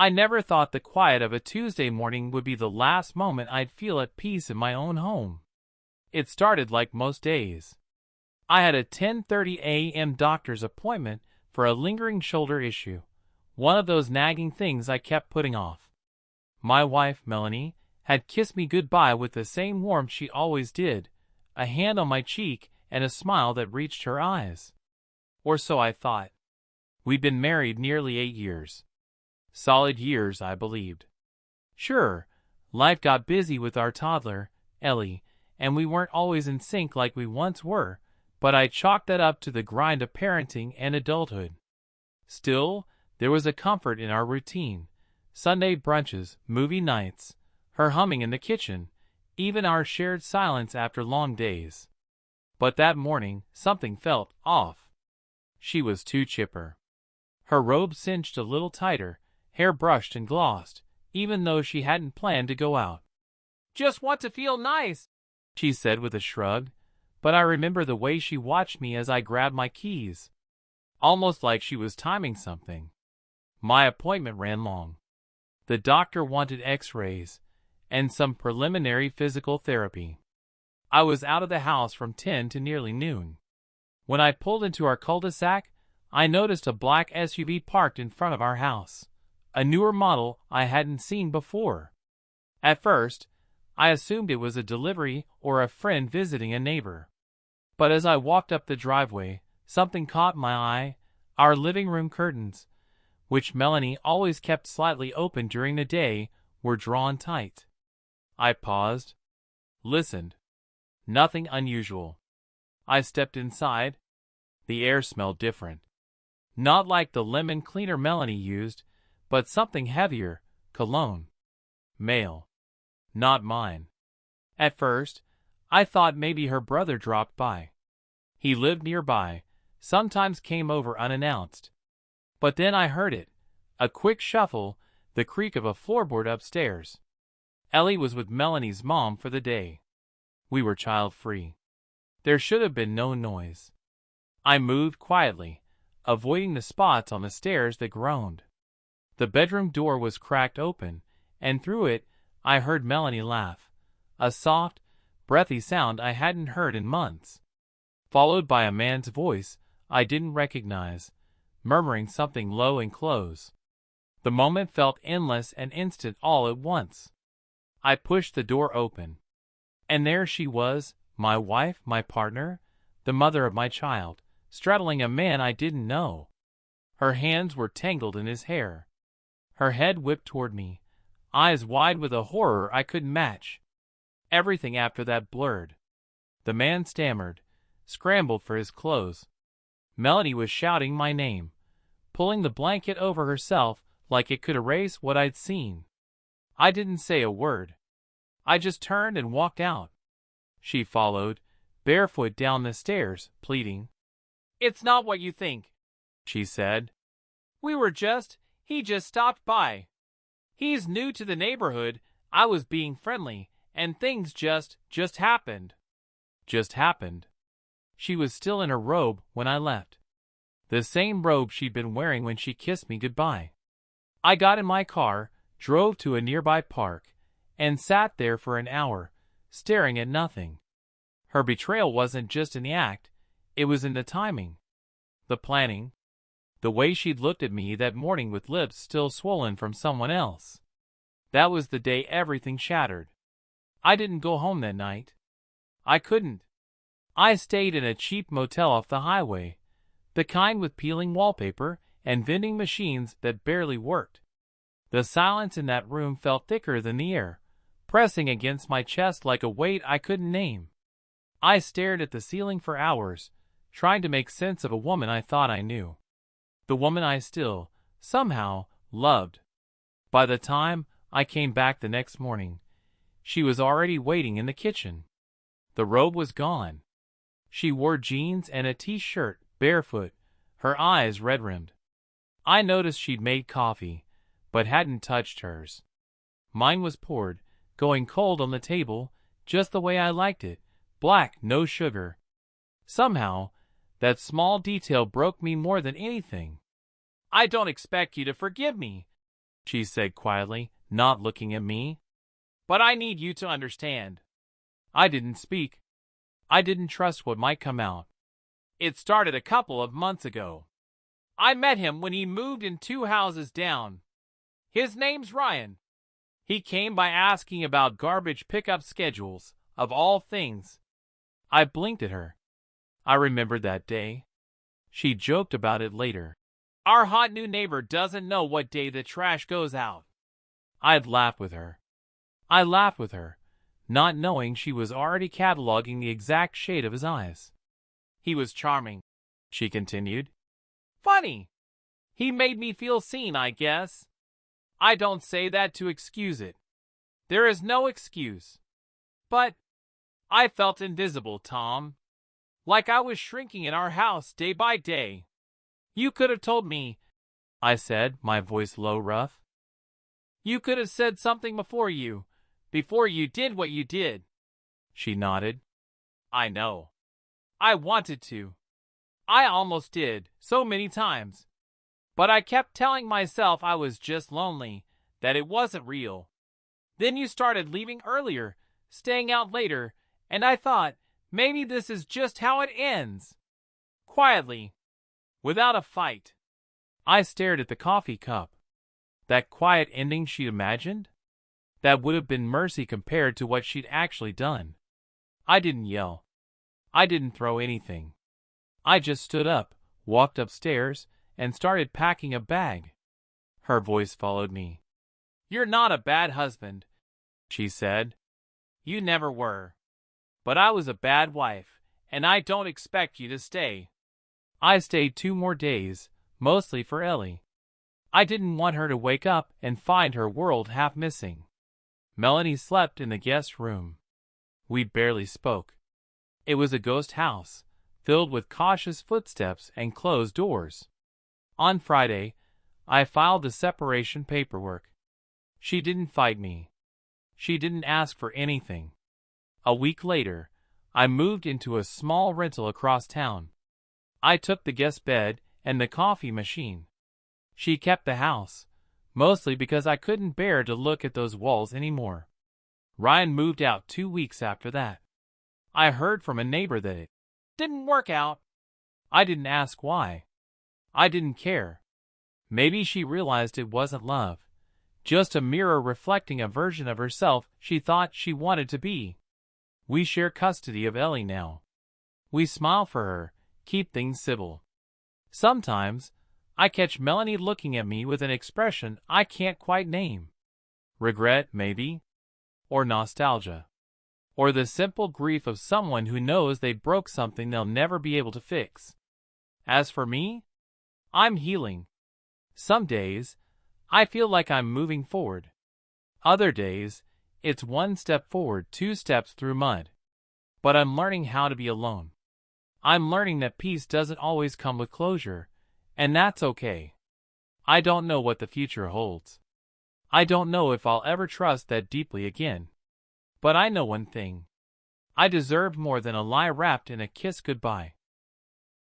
I never thought the quiet of a Tuesday morning would be the last moment I'd feel at peace in my own home. It started like most days. I had a 10:30 a.m. doctor's appointment for a lingering shoulder issue, one of those nagging things I kept putting off. My wife, Melanie, had kissed me goodbye with the same warmth she always did, a hand on my cheek and a smile that reached her eyes. Or so I thought. We'd been married nearly 8 years. Solid years, I believed. Sure, life got busy with our toddler, Ellie, and we weren't always in sync like we once were, but I chalked that up to the grind of parenting and adulthood. Still, there was a comfort in our routine. Sunday brunches, movie nights, her humming in the kitchen, even our shared silence after long days. But that morning, something felt off. She was too chipper. Her robe cinched a little tighter, hair brushed and glossed, even though she hadn't planned to go out. "Just want to feel nice," she said with a shrug, but I remember the way she watched me as I grabbed my keys. Almost like she was timing something. My appointment ran long. The doctor wanted x-rays and some preliminary physical therapy. I was out of the house from 10 to nearly noon. When I pulled into our cul-de-sac, I noticed a black SUV parked in front of our house, a newer model I hadn't seen before. At first, I assumed it was a delivery or a friend visiting a neighbor. But as I walked up the driveway, something caught my eye. Our living room curtains, which Melanie always kept slightly open during the day, were drawn tight. I paused, listened. Nothing unusual. I stepped inside. The air smelled different. Not like the lemon cleaner Melanie used, but something heavier, cologne. Male. Not mine. At first, I thought maybe her brother dropped by. He lived nearby, sometimes came over unannounced. But then I heard it, a quick shuffle, the creak of a floorboard upstairs. Ellie was with Melanie's mom for the day. We were child-free. There should have been no noise. I moved quietly, avoiding the spots on the stairs that groaned. The bedroom door was cracked open, and through it, I heard Melanie laugh, a soft, breathy sound I hadn't heard in months, followed by a man's voice I didn't recognize, murmuring something low and close. The moment felt endless and instant all at once. I pushed the door open. And there she was, my wife, my partner, the mother of my child, straddling a man I didn't know. Her hands were tangled in his hair. Her head whipped toward me, eyes wide with a horror I couldn't match. Everything after that blurred. The man stammered, scrambled for his clothes. Melanie was shouting my name, pulling the blanket over herself like it could erase what I'd seen. I didn't say a word. I just turned and walked out. She followed, barefoot down the stairs, pleading. "It's not what you think," she said. He just stopped by. He's new to the neighborhood. I was being friendly, and things just happened." Just happened. She was still in her robe when I left. The same robe she'd been wearing when she kissed me goodbye. I got in my car, drove to a nearby park, and sat there for an hour, staring at nothing. Her betrayal wasn't just in the act, it was in the timing. The planning. The way she'd looked at me that morning with lips still swollen from someone else. That was the day everything shattered. I didn't go home that night. I couldn't. I stayed in a cheap motel off the highway, the kind with peeling wallpaper and vending machines that barely worked. The silence in that room felt thicker than the air, pressing against my chest like a weight I couldn't name. I stared at the ceiling for hours, trying to make sense of a woman I thought I knew. The woman I still, somehow, loved. By the time I came back the next morning, she was already waiting in the kitchen. The robe was gone. She wore jeans and a t-shirt, barefoot, her eyes red-rimmed. I noticed she'd made coffee, but hadn't touched hers. Mine was poured, going cold on the table, just the way I liked it, black, no sugar. Somehow, that small detail broke me more than anything. "I don't expect you to forgive me," she said quietly, not looking at me. But I need you to understand. I didn't speak. I didn't trust what might come out. It started a couple of months ago. I met him when he moved in 2 houses down. His name's Ryan. He came by asking about garbage pickup schedules, of all things. I blinked at her. I remembered that day. She joked about it later. Our hot new neighbor doesn't know what day the trash goes out. I'd laugh with her. I laughed with her, not knowing she was already cataloging the exact shade of his eyes. He was charming, she continued. Funny. He made me feel seen, I guess. I don't say that to excuse it. There is no excuse. But I felt invisible, Tom. Like I was shrinking in our house day by day. You could have told me, I said, my voice low, rough. You could have said something before you did what you did. She nodded. I know. I wanted to. I almost did, so many times. But I kept telling myself I was just lonely, that it wasn't real. Then you started leaving earlier, staying out later, and I thought, maybe this is just how it ends. Quietly. Without a fight. I stared at the coffee cup. That quiet ending she'd imagined? That would have been mercy compared to what she'd actually done. I didn't yell. I didn't throw anything. I just stood up, walked upstairs, and started packing a bag. Her voice followed me. You're not a bad husband, she said. You never were. But I was a bad wife, and I don't expect you to stay. I stayed 2 more days, mostly for Ellie. I didn't want her to wake up and find her world half missing. Melanie slept in the guest room. We barely spoke. It was a ghost house, filled with cautious footsteps and closed doors. On Friday, I filed the separation paperwork. She didn't fight me. She didn't ask for anything. A week later, I moved into a small rental across town. I took the guest bed and the coffee machine. She kept the house, mostly because I couldn't bear to look at those walls anymore. Ryan moved out 2 weeks after that. I heard from a neighbor that it didn't work out. I didn't ask why. I didn't care. Maybe she realized it wasn't love, just a mirror reflecting a version of herself she thought she wanted to be. We share custody of Ellie now. We smile for her, keep things civil. Sometimes, I catch Melanie looking at me with an expression I can't quite name. Regret, maybe? Or nostalgia. Or the simple grief of someone who knows they broke something they'll never be able to fix. As for me, I'm healing. Some days, I feel like I'm moving forward. Other days, it's 1 step forward, 2 steps through mud. But I'm learning how to be alone. I'm learning that peace doesn't always come with closure, and that's okay. I don't know what the future holds. I don't know if I'll ever trust that deeply again. But I know one thing. I deserved more than a lie wrapped in a kiss goodbye.